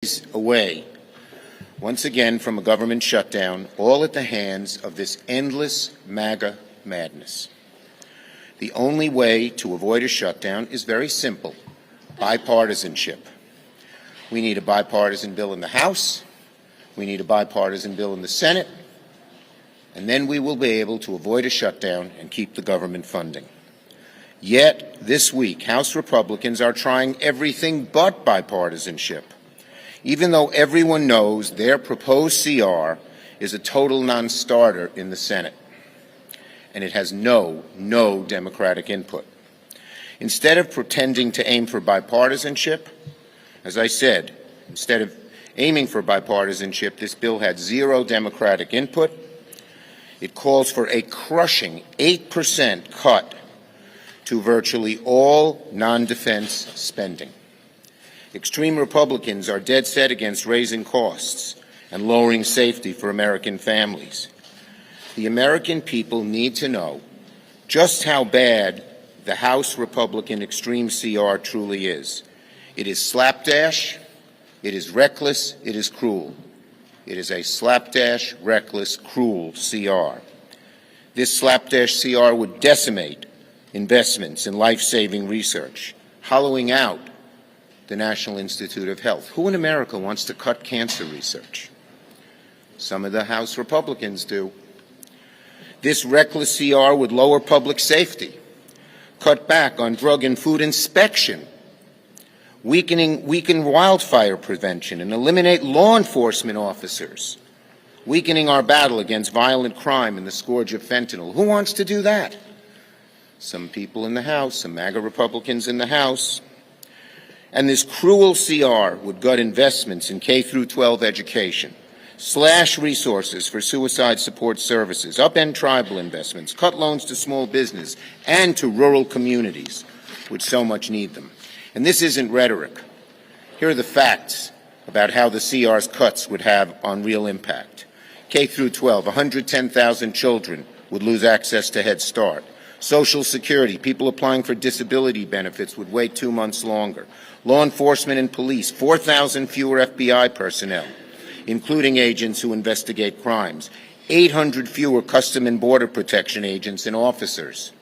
weeks away, once again, from a government shutdown, all at the hands of this endless MAGA madness. The only way to avoid a shutdown is very simple: bipartisanship. We need a bipartisan bill in the House, we need a bipartisan bill in the Senate, and then we will be able to avoid a shutdown and keep the government funding. Yet, this week, House Republicans are trying everything but bipartisanship, even though everyone knows their proposed CR is a total non-starter in the Senate, and it has no Democratic input. Instead of pretending to aim for bipartisanship, as I said, instead of aiming for bipartisanship, this bill had 0 Democratic input. It calls for a crushing 8% cut to virtually all non-defense spending. Extreme Republicans are dead set against raising costs and lowering safety for American families. The American people need to know just how bad the House Republican extreme CR truly is. It is slapdash, it is reckless, it is cruel. It is a slapdash, reckless, cruel CR. This slapdash CR would decimate investments in life-saving research, hollowing out the National Institute of Health. Who in America wants to cut cancer research? Some of the House Republicans do. This reckless CR would lower public safety, cut back on drug and food inspection, weaken wildfire prevention, and eliminate law enforcement officers, weakening our battle against violent crime and the scourge of fentanyl. Who wants to do that? Some people in the House, some MAGA Republicans in the House. And this cruel CR would gut investments in K-12 education, slash resources for suicide support services, upend tribal investments, cut loans to small business and to rural communities, which so much need them. And this isn't rhetoric. Here are the facts about how the CR's cuts would have on real impact. K-12, 110,000 children would lose access to Head Start. Social Security, people applying for disability benefits would wait 2 months longer. Law enforcement and police, 4,000 fewer FBI personnel, including agents who investigate crimes. 800 fewer Custom and Border Protection agents and officers.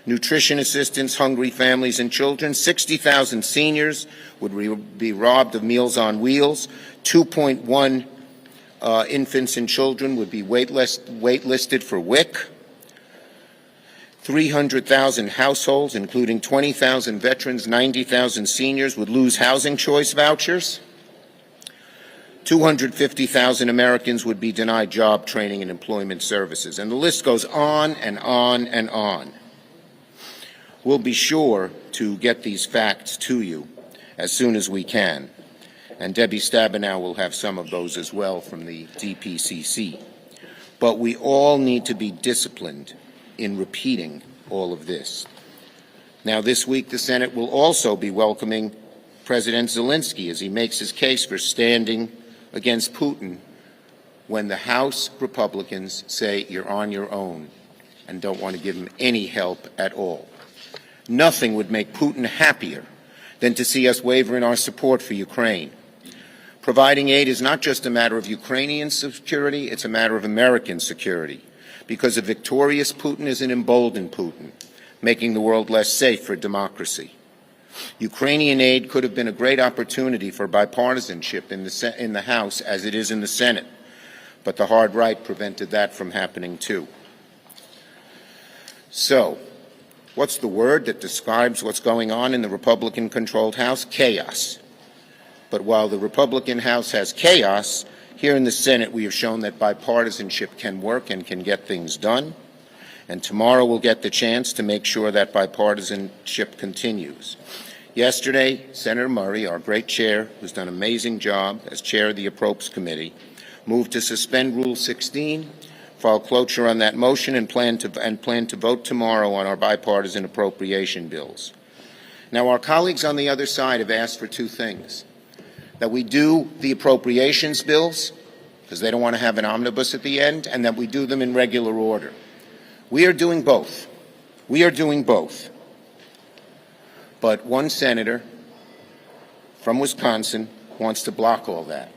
Nutrition assistance, hungry families and children. 60,000 seniors would be robbed of Meals on Wheels. 2.1 infants and children would be waitlisted for WIC. 300,000 households, including 20,000 veterans, 90,000 seniors, would lose housing choice vouchers. 250,000 Americans would be denied job training and employment services. And the list goes on and on and on. We'll be sure to get these facts to you as soon as we can. And Debbie Stabenow will have some of those as well from the DPCC. But we all need to be disciplined in repeating all of this. Now, this week, the Senate will also be welcoming President Zelensky as he makes his case for standing against Putin when the House Republicans say you're on your own and don't want to give him any help at all. Nothing would make Putin happier than to see us waver in our support for Ukraine. Providing aid is not just a matter of Ukrainian security, it's a matter of American security, because a victorious Putin is an emboldened Putin, making the world less safe for democracy. Ukrainian aid could have been a great opportunity for bipartisanship in the House as it is in the Senate, but the hard right prevented that from happening too. So, what's the word that describes what's going on in the Republican-controlled House? Chaos. But while the Republican House has chaos, here in the Senate we have shown that bipartisanship can work and can get things done. And tomorrow we'll get the chance to make sure that bipartisanship continues. Yesterday, Senator Murray, our great chair, who's done an amazing job as chair of the Appropriations Committee, moved to suspend Rule 16, file cloture on that motion, and plan to vote tomorrow on our bipartisan appropriation bills. Now, our colleagues on the other side have asked for two things: that we do the appropriations bills, because they don't want to have an omnibus at the end, and that we do them in regular order. We are doing both. We are doing both. But one senator from Wisconsin wants to block all that.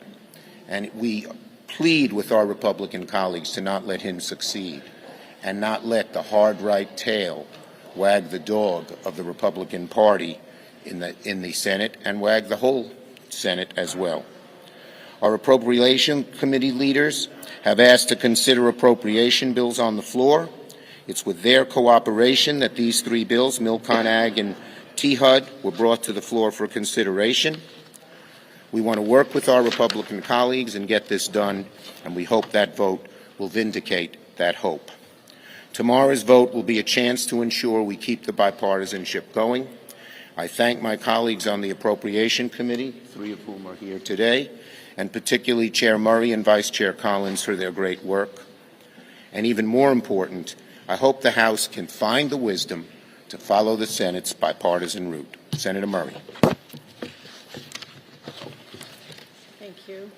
And we plead with our Republican colleagues to not let him succeed and not let the hard right tail wag the dog of the Republican Party in the Senate and wag the whole Senate as well. Our Appropriation Committee leaders have asked to consider appropriation bills on the floor. It's with their cooperation that these three bills, Milcon Ag and THUD, were brought to the floor for consideration. We want to work with our Republican colleagues and get this done, and we hope that vote will vindicate that hope. Tomorrow's vote will be a chance to ensure we keep the bipartisanship going. I thank my colleagues on the Appropriation Committee, three of whom are here today, and particularly Chair Murray and Vice Chair Collins for their great work. And even more important, I hope the House can find the wisdom to follow the Senate's bipartisan route. Senator Murray. Thank you.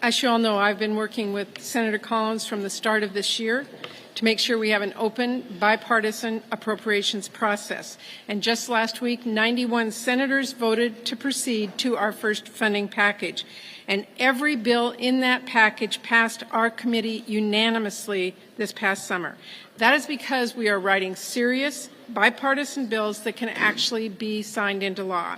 As you all know, I've been working with Senator Collins from the start of this year to make sure we have an open, bipartisan appropriations process. And just last week, 91 senators voted to proceed to our first funding package. And every bill in that package passed our committee unanimously this past summer. That is because we are writing serious, bipartisan bills that can actually be signed into law.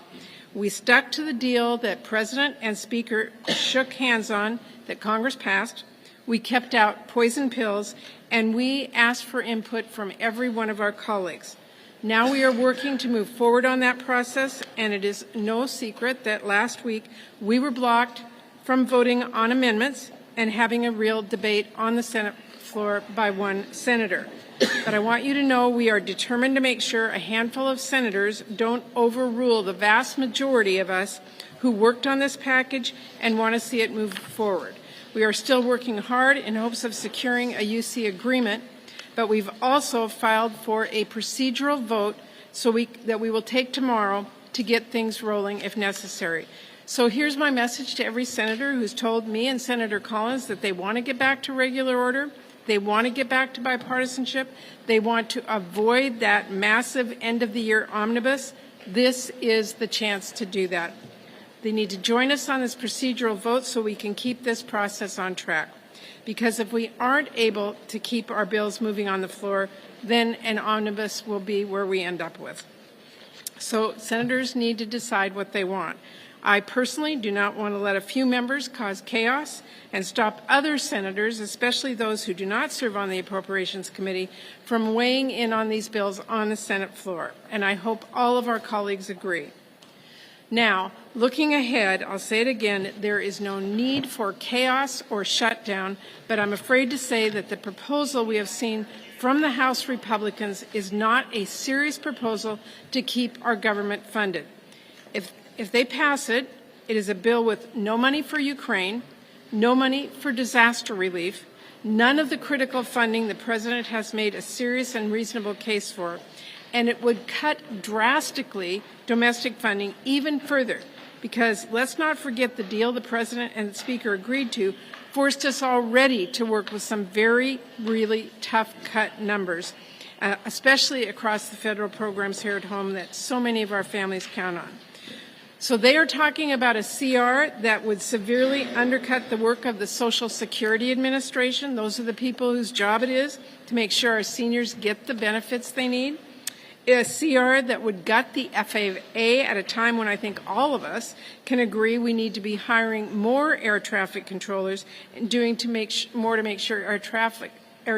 We stuck to the deal that President and Speaker shook hands on, that Congress passed. We kept out poison pills, and we asked for input from every one of our colleagues. Now we are working to move forward on that process, and it is no secret that last week we were blocked from voting on amendments and having a real debate on the Senate floor by one senator. But I want you to know we are determined to make sure a handful of senators don't overrule the vast majority of us who worked on this package and want to see it move forward. We are still working hard in hopes of securing a UC agreement, but we've also filed for a procedural vote that we will take tomorrow to get things rolling if necessary. So here's my message to every senator who's told me and Senator Collins that they want to get back to regular order, they want to get back to bipartisanship, they want to avoid that massive end-of-the-year omnibus. This is the chance to do that. They need to join us on this procedural vote so we can keep this process on track. Because if we aren't able to keep our bills moving on the floor, then an omnibus will be where we end up with. So senators need to decide what they want. I personally do not want to let a few members cause chaos and stop other senators, especially those who do not serve on the Appropriations Committee, from weighing in on these bills on the Senate floor. And I hope all of our colleagues agree. Now, looking ahead, I'll say it again, there is no need for chaos or shutdown, but I'm afraid to say that the proposal we have seen from the House Republicans is not a serious proposal to keep our government funded. If they pass it, it is a bill with no money for Ukraine, no money for disaster relief, none of the critical funding the President has made a serious and reasonable case for, and it would cut drastically domestic funding even further, because let's not forget the deal the President and the Speaker agreed to forced us already to work with some really tough cut numbers, especially across the federal programs here at home that so many of our families count on. So they are talking about a CR that would severely undercut the work of the Social Security Administration. Those are the people whose job it is to make sure our seniors get the benefits they need. A CR that would gut the FAA at a time when I think all of us can agree we need to be hiring more air traffic controllers and doing more to make sure air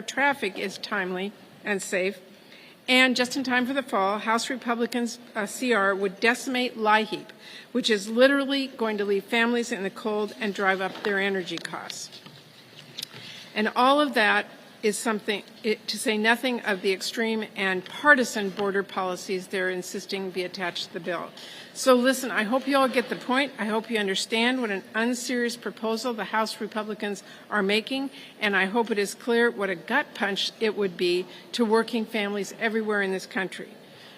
traffic is timely and safe. And just in time for the fall, House Republicans' CR would decimate LIHEAP, which is literally going to leave families in the cold and drive up their energy costs. And all of that is something, to say nothing of the extreme and partisan border policies they're insisting be attached to the bill. So listen, I hope you all get the point. I hope you understand what an unserious proposal the House Republicans are making, and I hope it is clear what a gut punch it would be to working families everywhere in this country.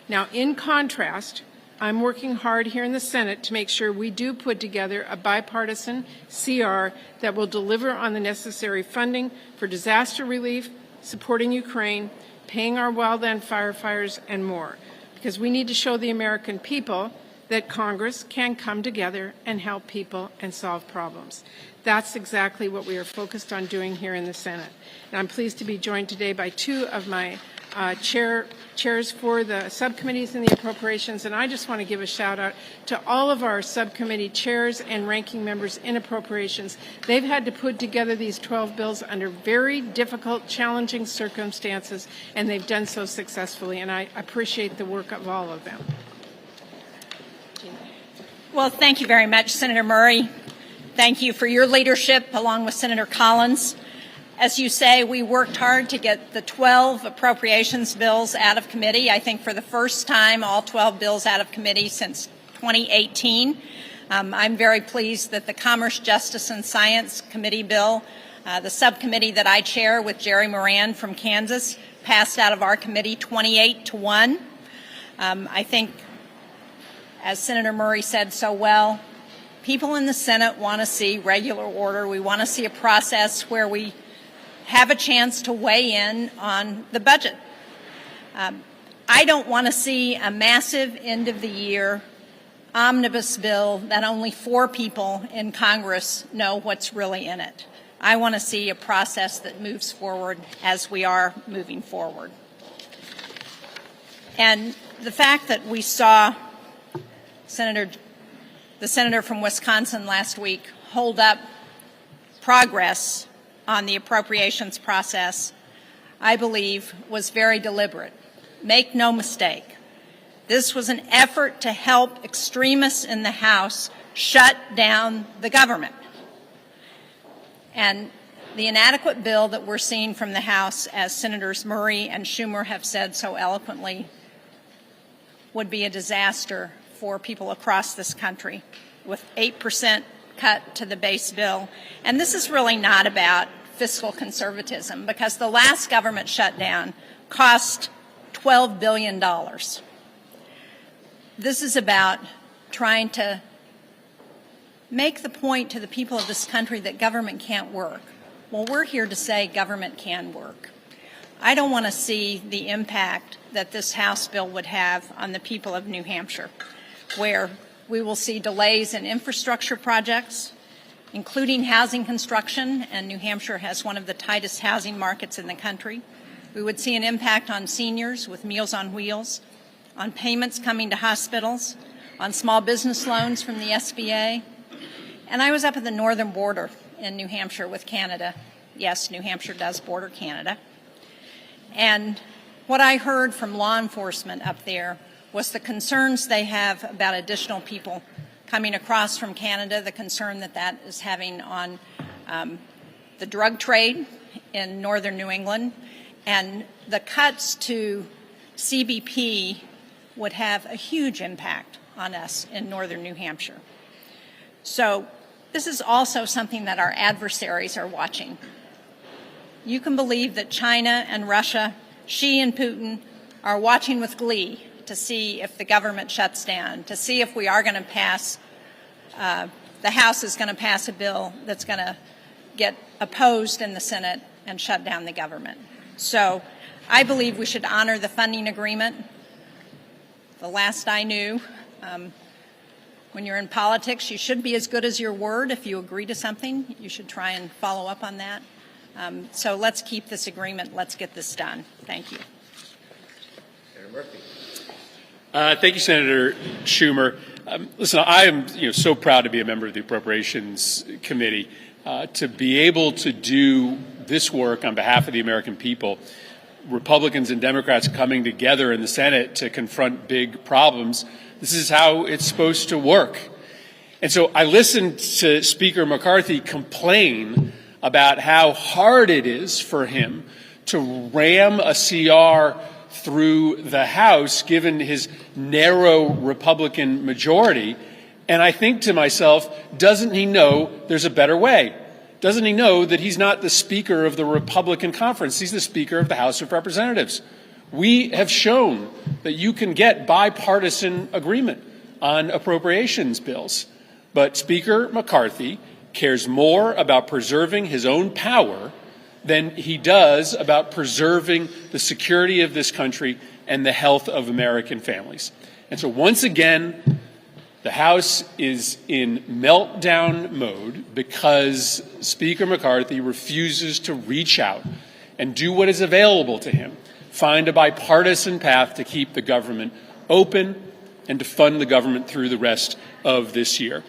Now, in contrast, I'm working hard here in the Senate to make sure we do put together a bipartisan CR that will deliver on the necessary funding for disaster relief, supporting Ukraine, paying our wildland firefighters, and more. Because we need to show the American people that Congress can come together and help people and solve problems. That's exactly what we are focused on doing here in the Senate. And I'm pleased to be joined today by two of my chairs for the subcommittees in the appropriations, and I just want to give a shout out to all of our subcommittee chairs and ranking members in appropriations. They've had to put together these 12 bills under very difficult, challenging circumstances, and they've done so successfully, and I appreciate the work of all of them. Well, thank you very much, Senator Murray. Thank you for your leadership, along with Senator Collins. As you say, we worked hard to get the 12 appropriations bills out of committee. I think for the first time, all 12 bills out of committee since 2018. I'm very pleased that the Commerce, Justice, and Science Committee bill, the subcommittee that I chair with Jerry Moran from Kansas, passed out of our committee 28-1. I think, as Senator Murray said so well, people in the Senate want to see regular order. We want to see a process where we have a chance to weigh in on the budget. I don't want to see a massive end-of-the-year omnibus bill that only 4 people in Congress know what's really in it. I want to see a process that moves forward as we are moving forward. And the fact that we saw the senator from Wisconsin last week hold up progress on the appropriations process, I believe, was very deliberate. Make no mistake, this was an effort to help extremists in the House shut down the government. And the inadequate bill that we're seeing from the House, as Senators Murray and Schumer have said so eloquently, would be a disaster for people across this country, with 8% cut to the base bill. And this is really not about fiscal conservatism, because the last government shutdown cost $12 billion. This is about trying to make the point to the people of this country that government can't work. Well, we're here to say government can work. I don't want to see the impact that this House bill would have on the people of New Hampshire, where we will see delays in infrastructure projects, including housing construction, and New Hampshire has one of the tightest housing markets in the country. We would see an impact on seniors with Meals on Wheels, on payments coming to hospitals, on small business loans from the SBA. And I was up at the northern border in New Hampshire with Canada. Yes, New Hampshire does border Canada. And what I heard from law enforcement up there was the concerns they have about additional people coming across from Canada, the concern that that is having on the drug trade in northern New England, and the cuts to CBP would have a huge impact on us in northern New Hampshire. So this is also something that our adversaries are watching. You can believe that China and Russia, Xi and Putin, are watching with glee to see if the government shuts down, to see if we are going to pass, the House is going to pass a bill that's going to get opposed in the Senate and shut down the government. So I believe we should honor the funding agreement. The last I knew, when you're in politics, you should be as good as your word. If you agree to something, you should try and follow up on that. So let's keep this agreement. Let's get this done. Thank you. Senator Murphy. Thank you, Senator Schumer. Listen, I am so proud to be a member of the Appropriations Committee, to be able to do this work on behalf of the American people. Republicans and Democrats coming together in the Senate to confront big problems. This is how it's supposed to work. And so I listened to Speaker McCarthy complain about how hard it is for him to ram a CR through the House, given his narrow Republican majority. And I think to myself, doesn't he know there's a better way? Doesn't he know that he's not the Speaker of the Republican Conference? He's the Speaker of the House of Representatives. We have shown that you can get bipartisan agreement on appropriations bills. But Speaker McCarthy cares more about preserving his own power than he does about preserving the security of this country and the health of American families. And so once again, The House is in meltdown mode because Speaker McCarthy refuses to reach out and do what is available to him, find a bipartisan path to keep the government open and to fund the government through the rest of this year.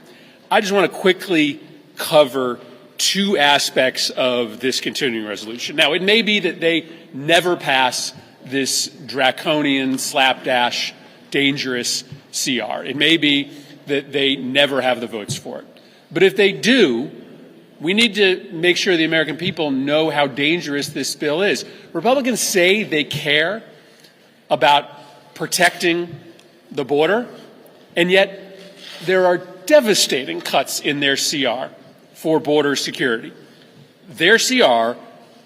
I just want to quickly cover two aspects of this continuing resolution. Now, it may be that they never pass this draconian, slapdash, dangerous CR. It may be that they never have the votes for it. But if they do, we need to make sure the American people know how dangerous this bill is. Republicans say they care about protecting the border, and yet there are devastating cuts in their CR for border security. Their CR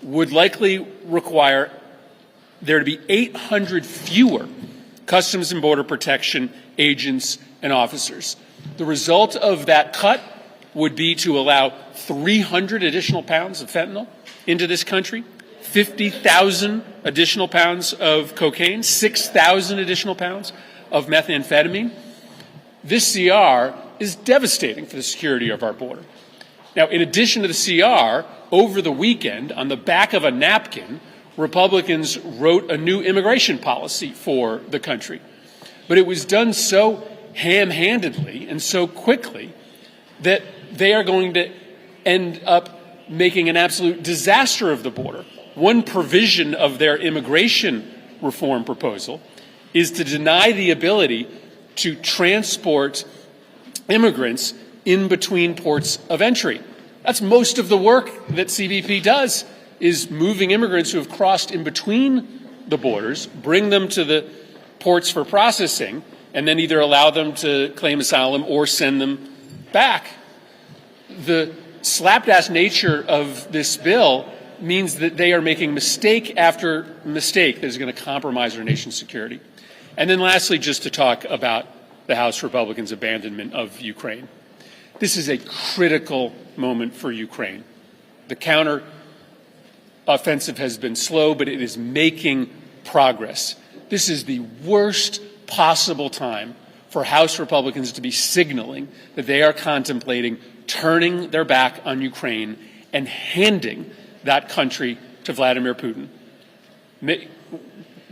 would likely require there to be 800 fewer Customs and Border Protection agents and officers. The result of that cut would be to allow 300 additional pounds of fentanyl into this country, 50,000 additional pounds of cocaine, 6,000 additional pounds of methamphetamine. This CR is devastating for the security of our border. Now, in addition to the CR, over the weekend, on the back of a napkin, Republicans wrote a new immigration policy for the country. But it was done so ham-handedly and so quickly that they are going to end up making an absolute disaster of the border. One provision of their immigration reform proposal is to deny the ability to transport immigrants in between ports of entry. That's most of the work that CBP does, is moving immigrants who have crossed in between the borders, bring them to the ports for processing, and then either allow them to claim asylum or send them back. The slapdash nature of this bill means that they are making mistake after mistake that is going to compromise our nation's security. And then lastly, just to talk about the House Republicans' abandonment of Ukraine. This is a critical moment for Ukraine. The counter-offensive has been slow, but it is making progress. This is the worst possible time for House Republicans to be signaling that they are contemplating turning their back on Ukraine and handing that country to Vladimir Putin.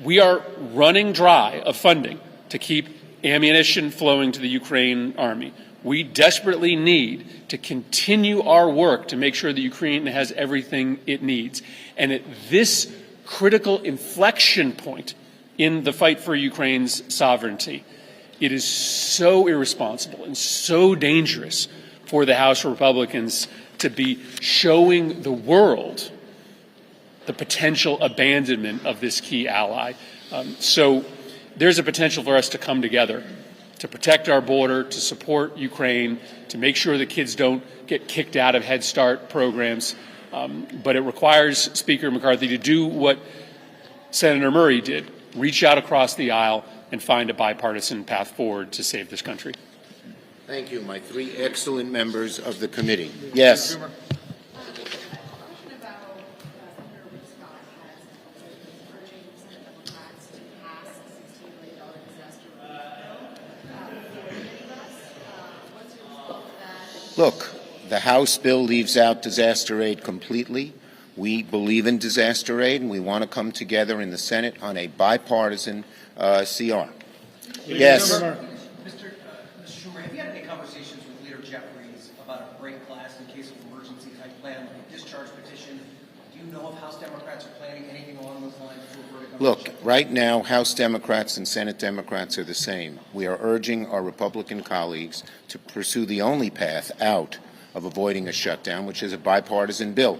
We are running dry of funding to keep ammunition flowing to the Ukraine army. We desperately need to continue our work to make sure that Ukraine has everything it needs. And at this critical inflection point in the fight for Ukraine's sovereignty, it is so irresponsible and so dangerous for the House Republicans to be showing the world the potential abandonment of this key ally. So there's a potential for us to come together to protect our border, to support Ukraine, to make sure that kids don't get kicked out of Head Start programs. But it requires Speaker McCarthy to do what Senator Murray did, reach out across the aisle and find a bipartisan path forward to save this country. Thank you, my three excellent members of the committee. Yes. Look, the House bill leaves out disaster aid completely. We believe in disaster aid, and we want to come together in the Senate on a bipartisan CR. Yes. Mr. Schumer, have you had any conversations with Leader Jeffries about a break glass in case of emergency type plan, like a discharge petition? Do you know if House Democrats are planning anything along those lines to avert a Look, right now, House Democrats and Senate Democrats are the same. We are urging our Republican colleagues to pursue the only path out of avoiding a shutdown, which is a bipartisan bill.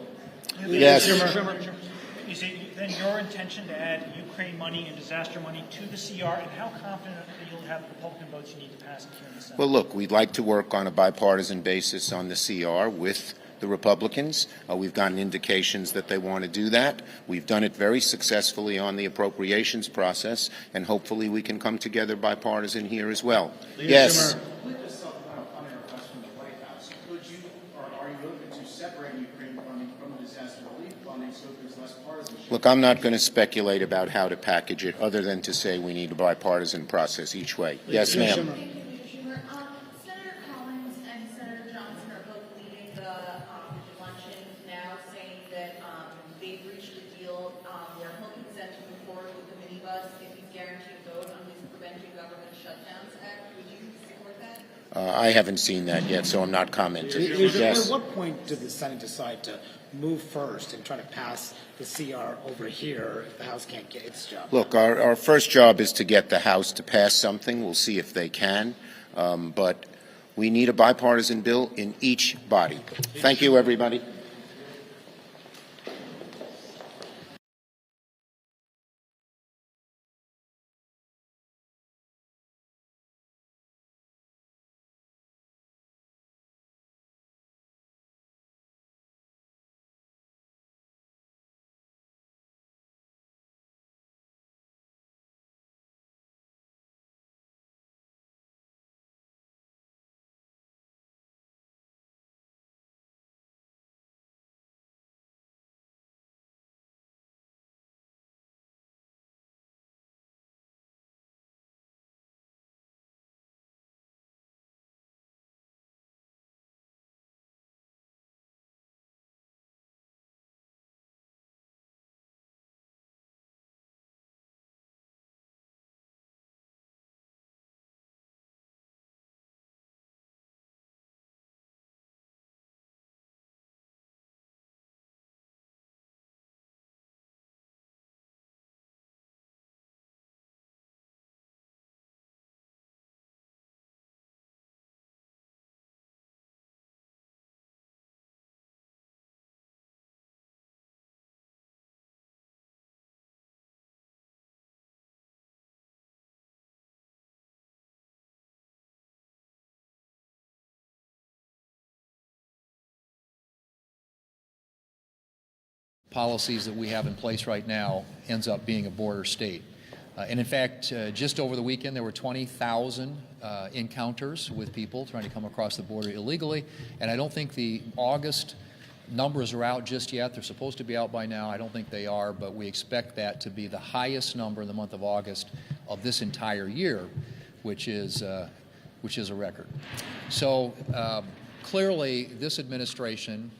Yes. Is it then your intention to add Ukraine money and disaster money to the CR, and how confident that you'll have the Republican votes you need to pass it here in the Senate? Well, look, we'd like to work on a bipartisan basis on the CR with the Republicans. We've gotten indications that they want to do that. We've done it very successfully on the appropriations process, and hopefully we can come together bipartisan here as well. Yes. With the supplemental funding request from the White House, could you, or are you open to separating Ukraine funding from the disaster relief funding so there's less partisanship? Look, I'm not going to speculate about how to package it other than to say we need a bipartisan process each way. Yes, ma'am. I haven't seen that yet, so I'm not commenting. At Yes. what point did the Senate decide to move first and try to pass the CR over here if the House can't get its job? Look, our first job is to get the House to pass something. We'll see if they can. But we need a bipartisan bill in each body. Thank you, everybody. Policies that we have in place right now ends up being a border state. And in fact, just over the weekend, there were 20,000 encounters with people trying to come across the border illegally. And I don't think the August numbers are out just yet. They're supposed to be out by now. I don't think they are, but we expect that to be the highest number in the month of August of this entire year, which is a record. So clearly, this administration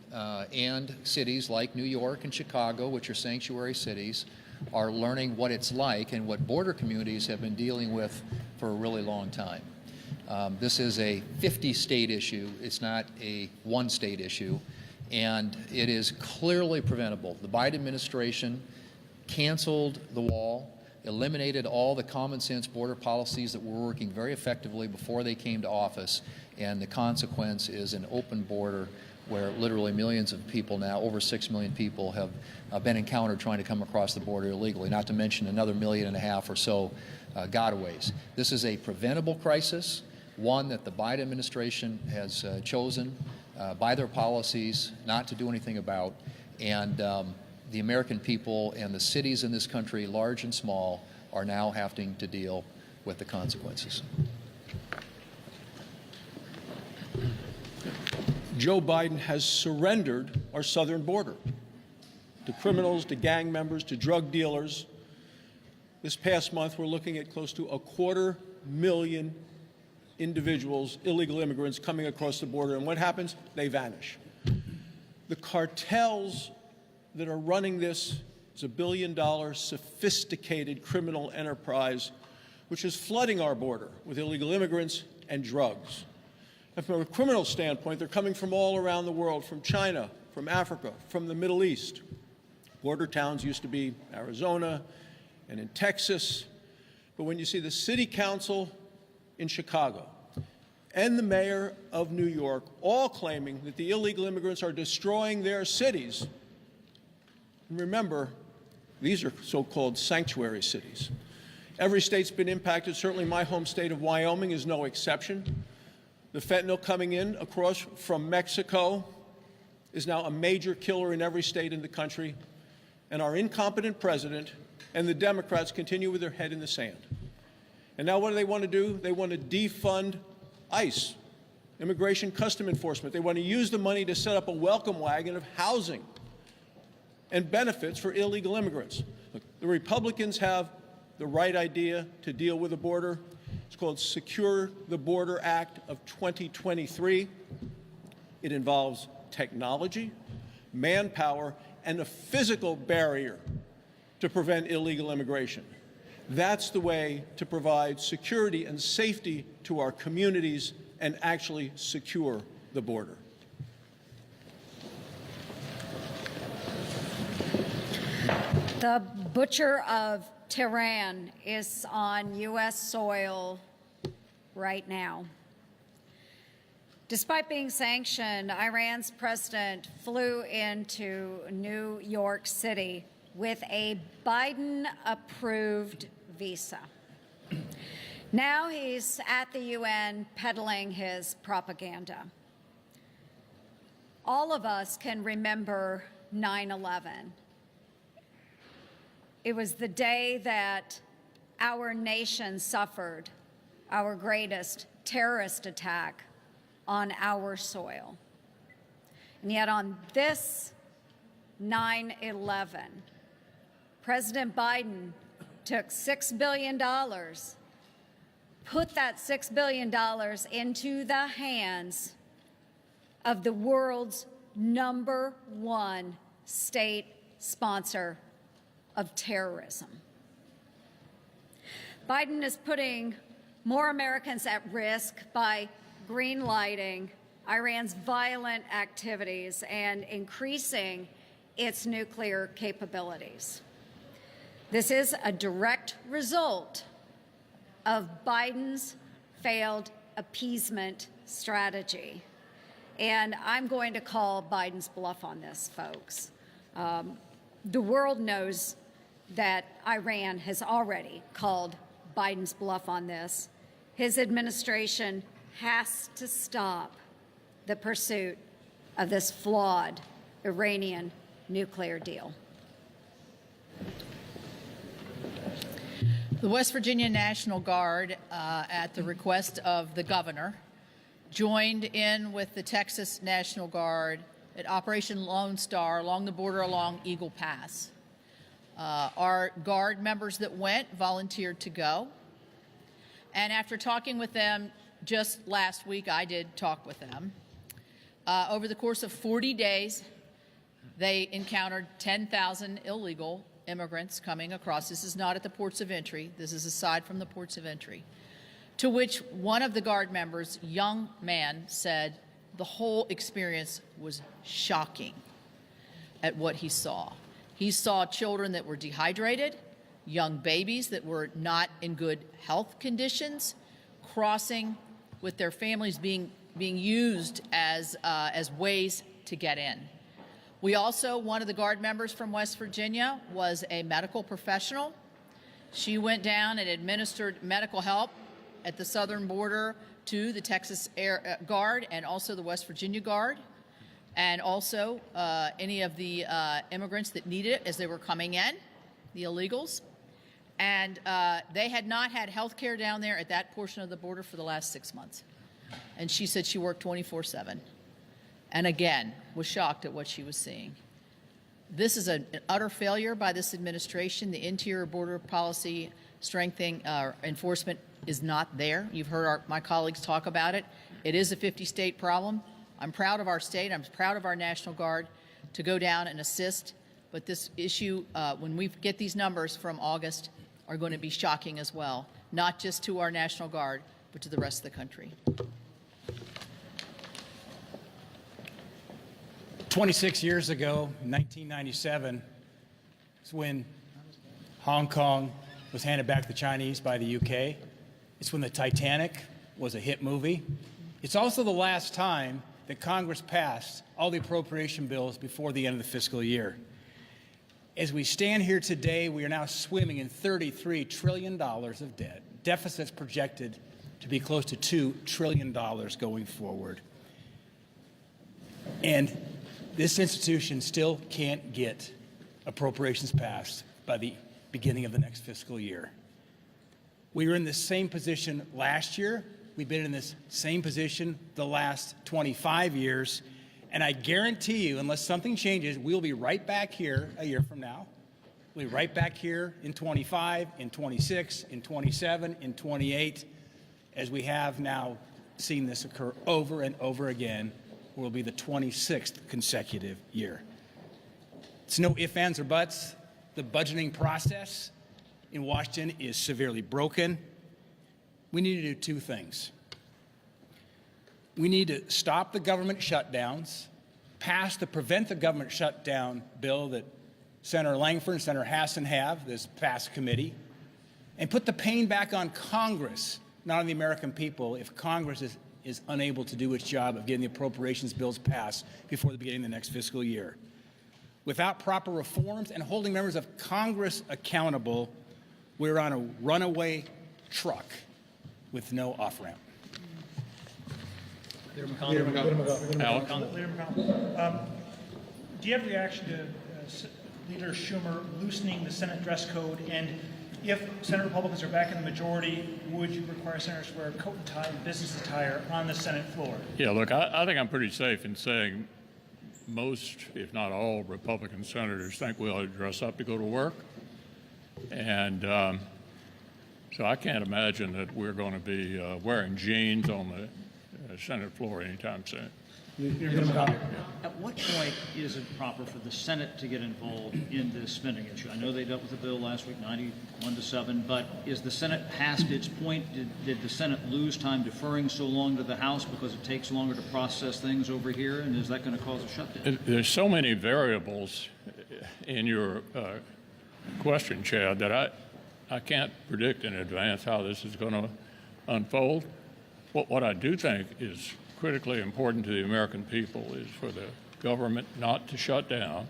and cities like New York and Chicago, which are sanctuary cities, are learning what it's like and what border communities have been dealing with for a really long time. This is a 50-state issue. It's not a one-state issue, and it is clearly preventable. The Biden administration canceled the wall, eliminated all the common sense border policies that were working very effectively before they came to office, and the consequence is an open border where literally millions of people now, over 6 million people, have been encountered trying to come across the border illegally, not to mention another 1.5 million or so gotaways. This is a preventable crisis, one that the Biden administration has chosen by their policies not to do anything about, and the American people and the cities in this country, large and small, are now having to deal with the consequences. Joe Biden has surrendered our southern border to criminals, to gang members, to drug dealers. This past month, we're looking at close to 250,000 individuals, illegal immigrants, coming across the border. And what happens? They vanish. The cartels that are running this is a $1 billion sophisticated criminal enterprise which is flooding our border with illegal immigrants and drugs. And from a criminal standpoint, they're coming from all around the world, from China, from Africa, from the Middle East. Border towns used to be Arizona and in Texas. But when you see the city council in Chicago and the mayor of New York all claiming that the illegal immigrants are destroying their cities, and remember, these are so-called sanctuary cities. Every state's been impacted. Certainly my home state of Wyoming is no exception. The fentanyl coming in across from Mexico is now a major killer in every state in the country. And our incompetent president and the Democrats continue with their head in the sand. And now what do they want to do? They want to defund ICE, Immigration Custom Enforcement. They want to use the money to set up a welcome wagon of housing and benefits for illegal immigrants. Look, the Republicans have the right idea to deal with the border. It's called Secure the Border Act of 2023. It involves technology, manpower, and a physical barrier to prevent illegal immigration. That's the way to provide security and safety to our communities and actually secure the border. The butcher of Tehran is on U.S. soil right now. Despite being sanctioned, Iran's president flew into New York City with a Biden-approved visa. Now he's at the UN peddling his propaganda. All of us can remember 9/11. It was the day that our nation suffered our greatest terrorist attack on our soil. And yet on this 9/11, President Biden took $6 billion, put that $6 billion into the hands of the world's #1 state sponsor of terrorism. Biden is putting more Americans at risk by greenlighting Iran's violent activities and increasing its nuclear capabilities. This is a direct result of Biden's failed appeasement strategy. And I'm going to call Biden's bluff on this, folks. The world knows that Iran has already called Biden's bluff on this. His administration has to stop the pursuit of this flawed Iranian nuclear deal. The West Virginia National Guard, at the request of the governor, joined in with the Texas National Guard at Operation Lone Star along the border along Eagle Pass. Our Guard members that went volunteered to go. And after talking with them just last week, I did talk with them. Over the course of 40 days, they encountered 10,000 illegal immigrants coming across. This is not at the ports of entry. This is aside from the ports of entry. To which one of the Guard members, young man, said the whole experience was shocking at what he saw. He saw children that were dehydrated, young babies that were not in good health conditions, crossing with their families being used as ways to get in. We also, one of the Guard members from West Virginia was a medical professional. She went down and administered medical help at the southern border to the Texas Guard and also the West Virginia Guard, and also any of the immigrants that needed it as they were coming in, the illegals. And they had not had health care down there at that portion of the border for the last 6 months. And she said she worked 24/7. And again, was shocked at what she was seeing. This is an utter failure by this administration. The interior border policy strengthening enforcement is not there. You've heard my colleagues talk about it. It is a 50-state problem. I'm proud of our state. I'm proud of our National Guard to go down and assist. But this issue, when we get these numbers from August, are going to be shocking as well, not just to our National Guard, but to the rest of the country. 26 years ago, in 1997, is when Hong Kong was handed back to the Chinese by the UK. It's when the Titanic was a hit movie. It's also the last time that Congress passed all the appropriation bills before the end of the fiscal year. As we stand here today, we are now swimming in $33 trillion of debt. Deficits projected to be close to $2 trillion going forward. And this institution still can't get appropriations passed by the beginning of the next fiscal year. We were in the same position last year. We've been in this same position the last 25 years. And I guarantee you, unless something changes, we'll be right back here a year from now. We'll be right back here in 25, in 26, in 27, in 28, as we have now seen this occur over and over again. Will be the 26th consecutive year. It's no ifs, ands, or buts. The budgeting process in Washington is severely broken. We need to do two things. We need to stop the government shutdowns, pass the Prevent the Government Shutdown bill that Senator Langford and Senator Hassan have, this past committee, and put the pain back on Congress, not on the American people, if Congress is unable to do its job of getting the appropriations bills passed before the beginning of the next fiscal year. Without proper reforms and holding members of Congress accountable, we're on a runaway truck with no off-ramp. Leader McConnell. Do you have a reaction to Leader Schumer loosening the Senate dress code? And if Senate Republicans are back in the majority, would you require senators to wear a coat and tie and business attire on the Senate floor? Yeah, look, I think I'm pretty safe in saying most, if not all, Republican senators think we ought to dress up to go to work. And so I can't imagine that we're going to be wearing jeans on the Senate floor anytime soon. At what point is it proper for the Senate to get involved in this spending issue? I know they dealt with the bill last week, 91-7, but is the Senate past its point? Did the Senate lose time deferring so long to the House because it takes longer to process things over here, and is that going to cause a shutdown? There's so many variables in your question, Chad, that I can't predict in advance how this is going to unfold. What I do think is critically important to the American people is for the government not to shut down.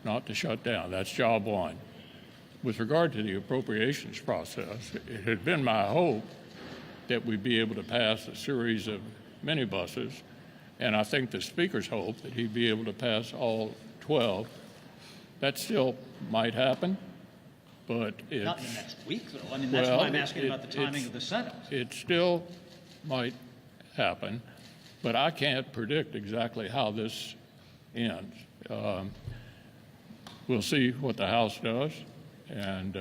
Not to shut down. That's job one. With regard to the appropriations process, it had been my hope that we'd be able to pass a series of minibuses, and I think the Speaker's hope that he'd be able to pass all 12. That still might happen, but it's... Not in the next week, though. I mean, that's why I'm asking about the timing of the Senate. It still might happen, but I can't predict exactly how this ends. We'll see what the House does and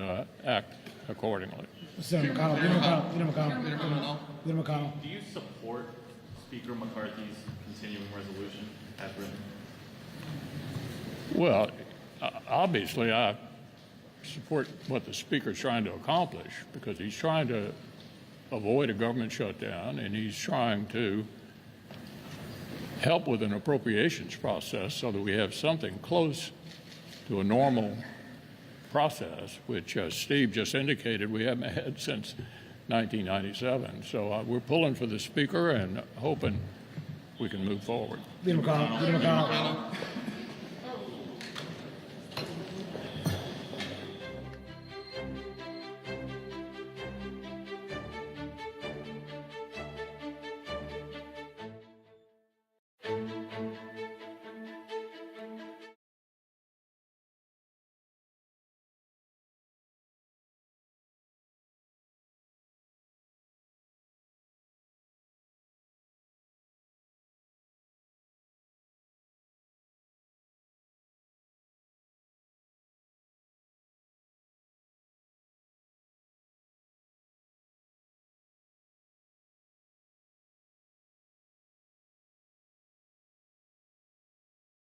act accordingly. Senator McConnell. Leader McConnell. Do you support Speaker McCarthy's continuing resolution as written? Well, obviously I support what the Speaker's trying to accomplish, because he's trying to avoid a government shutdown, and he's trying to help with an appropriations process so that we have something close to a normal process, which, as Steve just indicated, we haven't had since 1997. So we're pulling for the Speaker and hoping we can move forward. Leader McConnell.